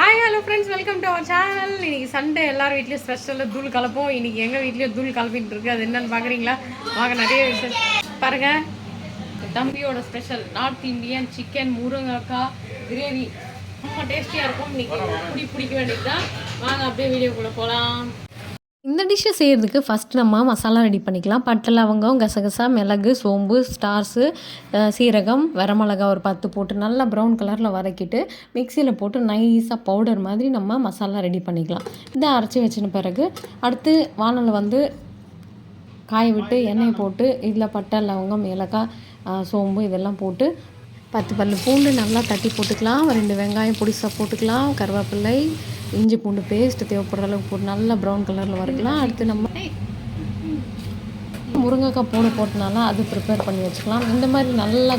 Hi hello friends, welcome to our channel. இன்றைக்கி Sunday எல்லார் வீட்லேயும் ஸ்பெஷலில் தூள் கலப்போம். இன்றைக்கி எங்கள் வீட்லேயும் தூள் கலப்பிட்டு இருக்குது. அது என்னென்னு பார்க்குறீங்களா? வாங்க, நிறைய விஷயம் பாருங்கள். தம்பியோட ஸ்பெஷல் நார்த் இந்தியன் சிக்கன் முருங்கைக்காய் கிரேவி ரொம்ப டேஸ்டியாக இருக்கும். இன்றைக்கி பிடிக்க வேண்டியது தான். வாங்க அப்படியே வீடியோக்குள்ளே போகலாம். இந்த டிஷ்ஷை செய்கிறதுக்கு ஃபஸ்ட்டு நம்ம மசாலா ரெடி பண்ணிக்கலாம். பட்டை, லவங்கம், கசகசா, மிளகு, சோம்பு, ஸ்டார்ஸு, சீரகம், வரமிளகா ஒரு 10 போட்டு நல்லா ப்ரௌன் கலரில் வதக்கிட்டு மிக்சியில் போட்டு நைஸாக பவுடர் மாதிரி நம்ம மசாலா ரெடி பண்ணிக்கலாம். இதை அரைச்சி வச்சின பிறகு அடுத்து வானலில் வந்து காய விட்டு எண்ணெய் போட்டு இதில் பட்டை, லவங்கம், ஏலக்காய், சோம்பு இதெல்லாம் போட்டு 10 பல்லு பூண்டு நல்லா தட்டி போட்டுக்கலாம். 2 வெங்காயம் பொடிசாக போட்டுக்கலாம். கருவேப்பிலை, இஞ்சி பூண்டு பேஸ்ட் தேவைப்படுற அளவுக்கு போட்டு நல்லா ப்ரௌன் கலரில் வறுக்கலாம். அடுத்து நம்ம முருங்கைக்காய் போட்டனால அது ப்ரிப்பேர் பண்ணி வச்சுக்கலாம். இந்த மாதிரி நல்லா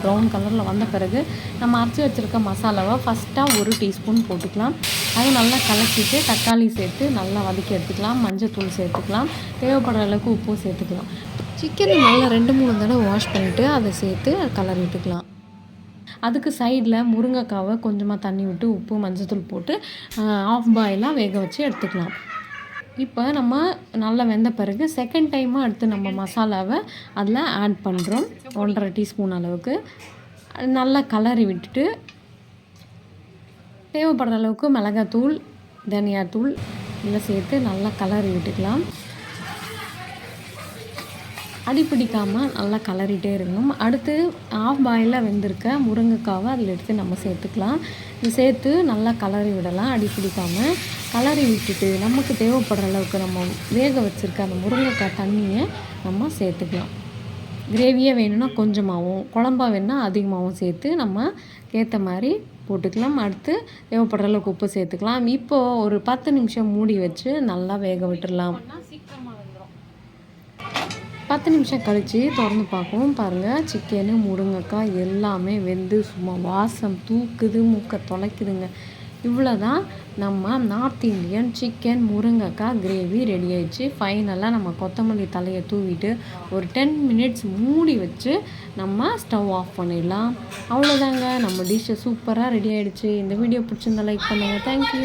ப்ரௌன் கலரில் வந்த பிறகு நம்ம அரைச்சி வச்சுருக்க மசாலாவை ஃபஸ்ட்டாக 1 டீஸ்பூன் போட்டுக்கலாம். அது நல்லா கலக்கிட்டு தக்காளி சேர்த்து நல்லா வதக்கி எடுத்துக்கலாம். மஞ்சள் சேர்த்துக்கலாம். தேவைப்படுற அளவுக்கு உப்பும் சேர்த்துக்கலாம். சிக்கனை நல்லா 2-3 தடவை வாஷ் பண்ணிவிட்டு அதை சேர்த்து கலரி விட்டுக்கலாம். அதுக்கு சைடில் முருங்கைக்காவை கொஞ்சமாக தண்ணி விட்டு உப்பு மஞ்சத்தூள் போட்டு ஆஃப் பாயிலாக வேக வச்சு எடுத்துக்கலாம். இப்போ நம்ம நல்லா வெந்த பிறகு செகண்ட் டைமாக அடுத்து நம்ம மசாலாவை அதில் ஆட் பண்ணுறோம். 1.5 டீஸ்பூன் அளவுக்கு நல்லா கலரி விட்டுட்டு தேவைப்படுற அளவுக்கு மிளகாத்தூள், தனியாத்தூள் இதில் சேர்த்து நல்லா கலரி விட்டுக்கலாம். அடிப்பிடிக்காமல் நல்லா கலரிட்டே இருக்கணும். அடுத்து ஆஃப் பாயிலாக வெந்திருக்க முருங்கைக்காவை அதில் எடுத்து நம்ம சேர்த்துக்கலாம். இது சேர்த்து நல்லா கலரி விடலாம். அடிப்பிடிக்காமல் கலரி விட்டுட்டு நமக்கு தேவைப்படுற அளவுக்கு நம்ம வேக வச்சுருக்க அந்த முருங்கைக்காய் தண்ணியை நம்ம சேர்த்துக்கலாம். கிரேவியாக வேணும்னா கொஞ்சமாகவும், குழம்பா வேணுன்னா அதிகமாகவும் சேர்த்து நம்ம ஏற்ற மாதிரி போட்டுக்கலாம். அடுத்து தேவைப்படுற அளவுக்கு உப்பு சேர்த்துக்கலாம். இப்போது ஒரு 10 நிமிஷம் மூடி வச்சு நல்லா வேக விட்டுடலாம். 10 நிமிஷம் கழித்து திறந்து பார்க்கவும். பாருங்கள், சிக்கனு முருங்கைக்காய் எல்லாமே வெந்து சும்மா வாசம் தூக்குது, மூக்கை தொலைக்குதுங்க. இவ்வளோ தான் நம்ம நார்த் இந்தியன் சிக்கன் முருங்கைக்காய் கிரேவி ரெடி ஆயிடுச்சு. ஃபைனலாக நம்ம கொத்தமல்லி தலையை தூவிட்டு ஒரு 10 மினிட்ஸ் மூடி வச்சு நம்ம ஸ்டவ் ஆஃப் பண்ணிடலாம். அவ்வளோதாங்க, நம்ம டிஷ்ஷை சூப்பராக ரெடி ஆகிடுச்சு. இந்த வீடியோ பிடிச்சிருந்தா லைக் பண்ணுங்கள். தேங்க்யூ.